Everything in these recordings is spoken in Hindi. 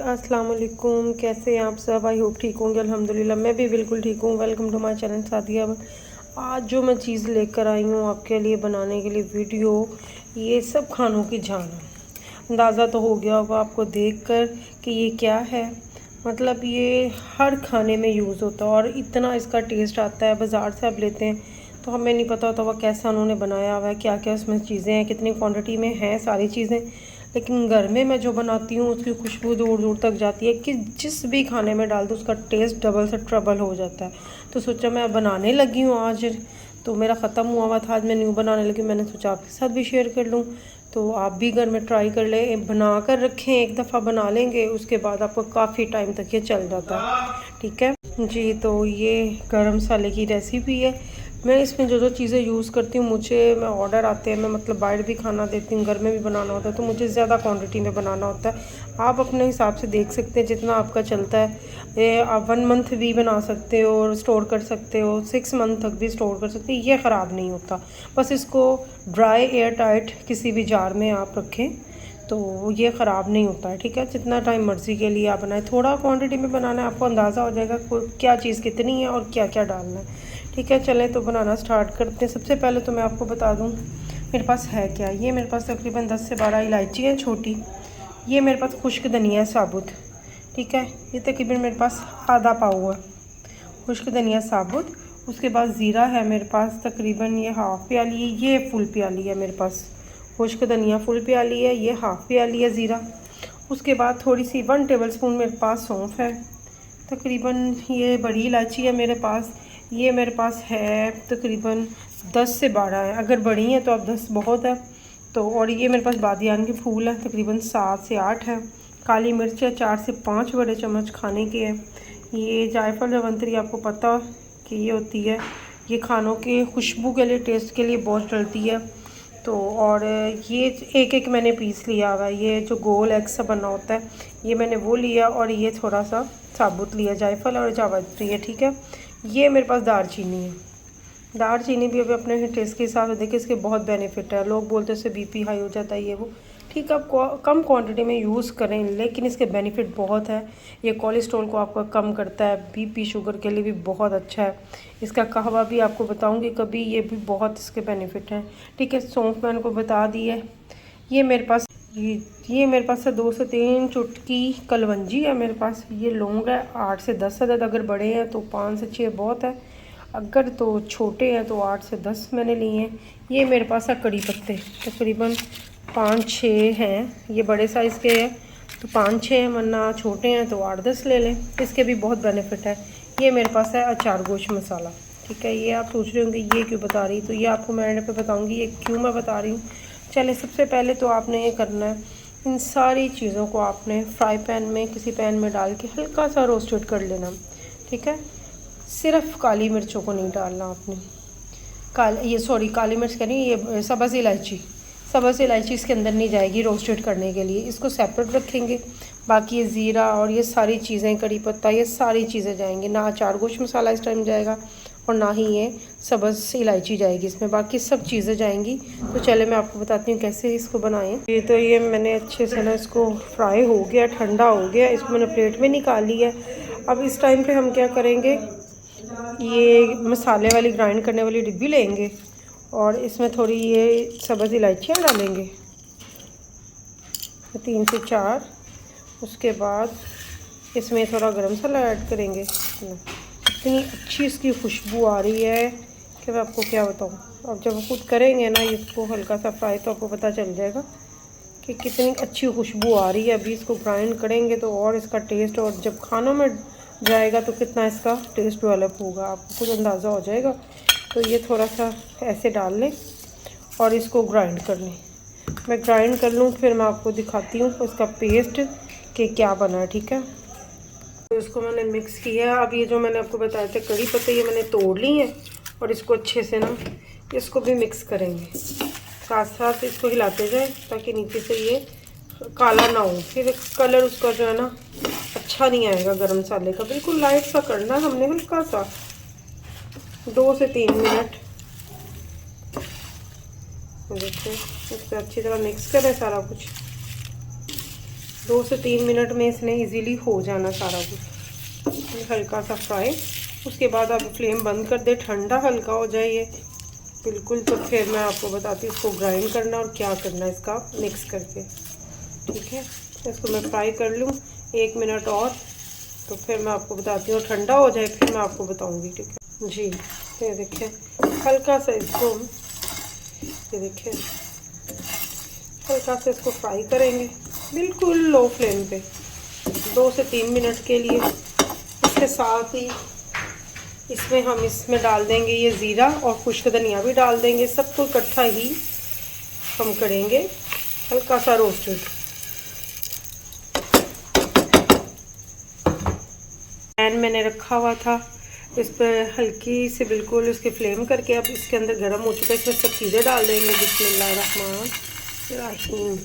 अस्सलाम वालेकुम। कैसे हैं आप सब? आई होप ठीक होंगे। अल्हम्दुलिल्लाह मैं भी बिल्कुल ठीक हूँ। Welcome to my channel Sadia. आज जो मैं चीज़ लेकर आई हूँ आपके लिए बनाने के लिए वीडियो, ये सब खानों की जान है। अंदाज़ा तो हो गया होगा आपको देखकर कि ये क्या है। मतलब ये हर खाने में यूज़ होता है और इतना इसका टेस्ट आता है। बाज़ार से आप लेते हैं तो हमें नहीं पता होता वह कैसा उन्होंने बनाया हुआ है, क्या क्या उसमें चीज़ें हैं, कितनी क्वांटिटी में हैं सारी चीज़ें। लेकिन घर में मैं जो बनाती हूँ उसकी खुशबू दूर दूर तक जाती है कि जिस भी खाने में डाल दो उसका टेस्ट डबल से ट्रबल हो जाता है। तो सोचा मैं बनाने लगी हूँ आज, तो मेरा ख़त्म हुआ था, आज मैं न्यू बनाने लगी। मैंने सोचा आपके साथ भी शेयर कर लूँ, तो आप भी घर में ट्राई कर लें, बना कर रखें। एक दफ़ा बना लेंगे उसके बाद आपको काफ़ी टाइम तक ये चल जाता है। ठीक है जी। तो ये गरम मसाले की रेसिपी है। मैं इसमें जो जो चीज़ें यूज़ करती हूँ, मैं ऑर्डर आते हैं, मैं मतलब बाहर भी खाना देती हूँ, घर में भी बनाना होता है, तो मुझे ज़्यादा क्वांटिटी में बनाना होता है। आप अपने हिसाब से देख सकते हैं जितना आपका चलता है। ये आप 1 मंथ भी बना सकते हो और स्टोर कर सकते हो, 6 मंथ तक भी स्टोर कर सकते हो। ये ख़राब नहीं होता। बस इसको ड्राई एयर टाइट किसी भी जार में आप रखें तो ये ख़राब नहीं होता है। ठीक है, जितना टाइम मर्ज़ी के लिए आप बनाएं। थोड़ा क्वांटिटी में बनाना है, आपको अंदाज़ा हो जाएगा क्या चीज़ कितनी है और क्या क्या डालना है। ठीक है, चलें तो बनाना स्टार्ट करते हैं। सबसे पहले तो मैं आपको बता दूं मेरे पास है क्या। ये मेरे पास तकरीबन 10 से 12 इलायची है छोटी। ये मेरे पास खुश्क धनिया है साबुत। ठीक है, ये तकरीबन मेरे पास आधा पाव है खुश्क धनिया साबुत। उसके बाद ज़ीरा है मेरे पास तकरीबन ये हाफ़ प्याली है, ये फुल प्याली है मेरे पास। खुश्क धनिया फुल प्याली है, ये हाफ़ प्याली है ज़ीरा। उसके बाद थोड़ी सी 1 टेबलस्पून मेरे पास सौंफ है तकरीबन। ये बड़ी इलायची है मेरे पास, ये मेरे पास है तकरीबन 10 से 12 है। अगर बड़ी हैं तो अब 10 बहुत है। तो और ये मेरे पास बादियान के फूल है तकरीबन 7 से 8 है। काली मिर्च है 4 से 5 बड़े चम्मच खाने के हैं। ये जायफल जवंतरी आपको पता कि ये होती है, ये खानों के खुशबू के लिए, टेस्ट के लिए बहुत डलती है। तो और ये एक एक मैंने पीस लिया हुआ है। ये जो गोल एग सा बना होता है ये मैंने वो लिया, और ये थोड़ा सा साबुत लिया जायफल और जावित्री है। ठीक है, ये मेरे पास दालचीनी है। दालचीनी भी अभी अपने टेस्ट के हिसाब से देखिए, इसके बहुत बेनिफिट है। लोग बोलते हैं इससे बीपी हाई हो जाता है, ये वो। ठीक है, आप कम क्वांटिटी में यूज़ करें, लेकिन इसके बेनिफिट बहुत है। ये कोलेस्ट्रॉल को आपका कम करता है, बीपी शुगर के लिए भी बहुत अच्छा है। इसका कहवा भी आपको बताऊंगी कभी, ये भी बहुत इसके बेनिफिट हैं। ठीक है, सौंफ मैंने को बता दी है। ये मेरे पास ये मेरे पास है 2 से 3 चुटकी कलवंजी है मेरे पास। ये लौंग है 8 से 10 अदद। अगर बड़े हैं तो 5 से 6 बहुत है, अगर तो छोटे हैं तो 8 से 10 मैंने लिए हैं। ये मेरे पास है कड़ी पत्ते तकरीबन 5-6 हैं। ये बड़े साइज़ के हैं तो 5-6 हैं, वरना छोटे हैं तो 8-10 ले लें। इसके भी बहुत बेनिफिट है। ये मेरे पास है अचार गोश्त मसाला। ठीक है, ये आप सोच रहे होंगे ये क्यों बता रही, तो ये आपको मैं एंड पे बताऊँगी ये क्यों मैं बता रही हूँ। चले, सबसे पहले तो आपने ये करना है, इन सारी चीज़ों को आपने फ्राई पैन में, किसी पैन में डाल के हल्का सा रोस्टेड कर लेना। ठीक है, सिर्फ काली मिर्चों को नहीं डालना आपने। काली मिर्च कह रही, ये सब्ज़ इलायची इसके अंदर नहीं जाएगी रोस्टेड करने के लिए, इसको सेपरेट रखेंगे। बाकी ये ज़ीरा और ये सारी चीज़ें, कड़ी पत्ता, ये सारी चीज़ें जाएंगी। ना अचार गोश्त मसाला इस टाइम जाएगा और ना ही ये सब्ज़ इलायची जाएगी इसमें, बाकी सब चीज़ें जाएंगी। तो चले मैं आपको बताती हूँ कैसे इसको बनाएं। ये मैंने अच्छे से ना इसको फ्राई हो गया, ठंडा हो गया, इसको मैंने प्लेट में निकाल लिया। अब इस टाइम पे हम क्या करेंगे, ये मसाले वाली ग्राइंड करने वाली डिब्बी लेंगे और इसमें थोड़ी ये सब्ज़ इलायचियाँ डालेंगे 3 से 4। उसके बाद इसमें थोड़ा गरम मसाला ऐड करेंगे। इतनी अच्छी इसकी खुशबू आ रही है कि मैं आपको क्या बताऊँ। अब जब खुद करेंगे ना इसको हल्का सा फ्राई, तो आपको पता चल जाएगा कि कितनी अच्छी खुशबू आ रही है। अभी इसको ग्राइंड करेंगे तो और इसका टेस्ट, और जब खानों में जाएगा तो कितना इसका टेस्ट डेवलप होगा, आपको खुद अंदाज़ा हो जाएगा। तो ये थोड़ा सा ऐसे डाल लें और इसको ग्राइंड कर लें। मैं ग्राइंड कर लूँ फिर मैं आपको दिखाती हूँ उसका पेस्ट कि क्या बना है। ठीक है, तो इसको मैंने मिक्स किया। अब ये जो मैंने आपको बताया था कड़ी पत्ते, ये मैंने तोड़ ली हैं और इसको अच्छे से ना इसको भी मिक्स करेंगे। साथ साथ इसको हिलाते जाए ताकि नीचे से ये काला ना हो, फिर कलर उसका जो है ना अच्छा नहीं आएगा गरम मसाले का। बिल्कुल लाइट सा करना है हमने, हल्का सा 2 से 3 मिनट। देखिए, इस पर अच्छी तरह मिक्स करें सारा कुछ। 2 से 3 मिनट में इसने इजीली हो जाना सारा कुछ। हल्का सा फ्राई, उसके बाद आप फ्लेम बंद कर दे, ठंडा हल्का हो जाए ये बिल्कुल। तो फिर मैं आपको बताती हूँ इसको ग्राइंड करना और क्या करना है इसका मिक्स करके, ठीक है। इसको मैं फ्राई कर लूँ 1 मिनट और, तो फिर मैं आपको बताती हूँ। ठंडा हो जाए फिर मैं आपको बताऊँगी, ठीक है जी। ये देखिए हल्का सा इसको, ये देखिए हल्का सा इसको फ्राई करेंगे बिल्कुल लो फ्लेम पे 2 से 3 मिनट के लिए। इसके साथ ही इसमें डाल देंगे ये ज़ीरा और खुश्क धनिया भी डाल देंगे, सबको इकट्ठा ही हम करेंगे हल्का सा रोस्टेड। पैन मैंने रखा हुआ था, इस पर हल्की से बिल्कुल उसकी फ्लेम करके अब इसके अंदर गर्म हो चुका है, इसमें सब चीज़ें डाल देंगे। बिस्मिल्लाहिर्रहमानिर्रहीम,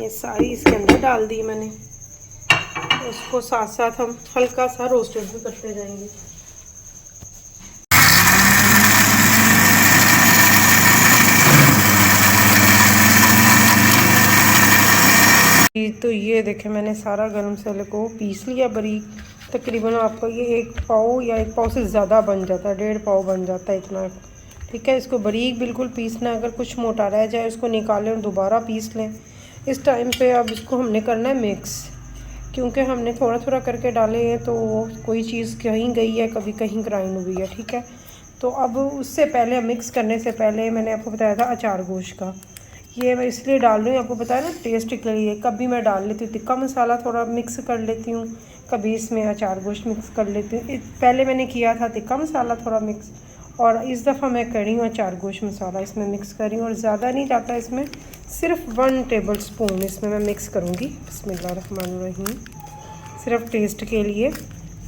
ये सारी इसके अंदर डाल दी मैंने। उसको साथ साथ हम हल्का सा रोस्टेड भी करते जाएंगे। तो ये देखें मैंने सारा गरम मसाले को पीस लिया बारीक। तकरीबन आपका ये 1 पाव या 1 पाव से ज़्यादा बन जाता है, 1.5 पाव बन जाता है इतना, ठीक है। इसको बारीक बिल्कुल पीसना है, अगर कुछ मोटा रह जाए उसको निकालें और दोबारा पीस लें। इस टाइम पे अब इसको हमने करना है मिक्स, क्योंकि हमने थोड़ा थोड़ा करके डाले हैं तो कोई चीज़ कहीं गई है, कभी कहीं ग्राइंड हुई है, ठीक है। तो अब उससे पहले मिक्स करने से पहले मैंने आपको बताया था अचार गोश्त का, ये मैं इसलिए डाल रही हूँ, आपको बताया ना टेस्ट के लिए। कभी मैं डाल लेती हूँ टिक्का मसाला थोड़ा मिक्स कर लेती हूँ, कभी इसमें अचार गोश्त मिक्स कर लेती हूँ। पहले मैंने किया था टिक्का मसाला थोड़ा मिक्स, और इस दफ़ा मैं कर रही हूँ अचार गोश्त मसाला इसमें मिक्स कर रही हूँ। और ज़्यादा नहीं जाता इसमें, सिर्फ 1 टेबल स्पून इसमें मैं मिक्स करूँगी। बिस्मिल्लाहिर्रहमानिर्रहीम, सिर्फ टेस्ट के लिए।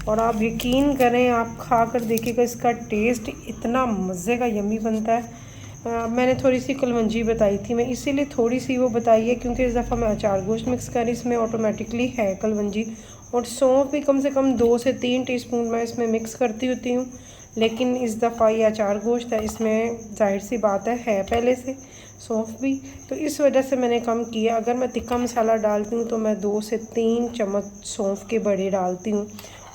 और आप यकीन करें, आप खा कर देखिएगा, इसका टेस्ट इतना मज़े का यम्मी बनता है। मैंने थोड़ी सी कलवंजी बताई थी, मैं इसीलिए थोड़ी सी वो बताई है क्योंकि इस दफ़ा मैं अचार गोश्त मिक्स करी, इसमें ऑटोमेटिकली है कलवंजी। और सौंफ भी कम से कम 2 से 3 टीस्पून मैं इसमें मिक्स करती होती हूँ, लेकिन इस दफ़ा ये अचार गोश्त है, इसमें जाहिर सी बात है पहले से सौंफ भी, तो इस वजह से मैंने कम किया। अगर मैं टिक्का मसाला डालती हूँ तो मैं 2 से 3 चम्मच सौंफ के बड़े डालती हूँ,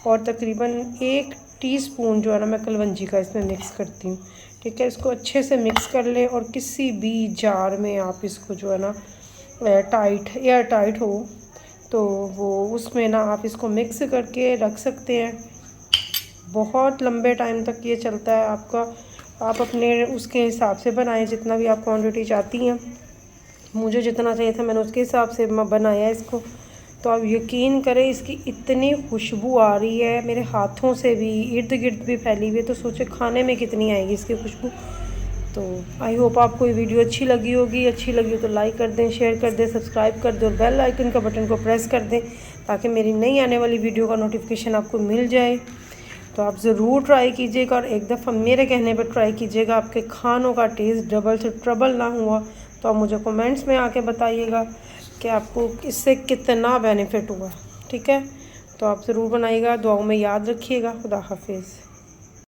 और तकरीबन 1 टीस्पून जो है ना मैं कलवंजी का इसमें मिक्स करती हूँ, ठीक है। इसको अच्छे से मिक्स कर लें, और किसी भी जार में आप इसको जो है ना एयर टाइट हो तो वो उसमें ना आप इसको मिक्स करके रख सकते हैं। बहुत लंबे टाइम तक ये चलता है आपका। आप अपने उसके हिसाब से बनाएं, जितना भी आप क्वांटिटी चाहती हैं। मुझे जितना चाहिए था मैंने उसके हिसाब से बनाया इसको। तो आप यकीन करें, इसकी इतनी खुशबू आ रही है, मेरे हाथों से भी इर्द गिर्द भी फैली हुई है, तो सोचे खाने में कितनी आएगी इसकी खुशबू। तो आई होप आपको ये वीडियो अच्छी लगी होगी। अच्छी लगी तो लाइक कर दें, शेयर कर दें, सब्सक्राइब कर दें, और बेल आइकन का बटन को प्रेस कर दें, ताकि मेरी नई आने वाली वीडियो का नोटिफिकेशन आपको मिल जाए। तो आप ज़रूर ट्राई कीजिएगा, और एक दफ़ा मेरे कहने पर ट्राई कीजिएगा। आपके खानों का टेस्ट डबल से ट्रबल ना हुआ तो आप मुझे कमेंट्स में आके बताइएगा कि आपको इससे कितना बेनिफिट हुआ, ठीक है। तो आप ज़रूर बनाइएगा, दुआओं में याद रखिएगा। खुदा हाफिज़।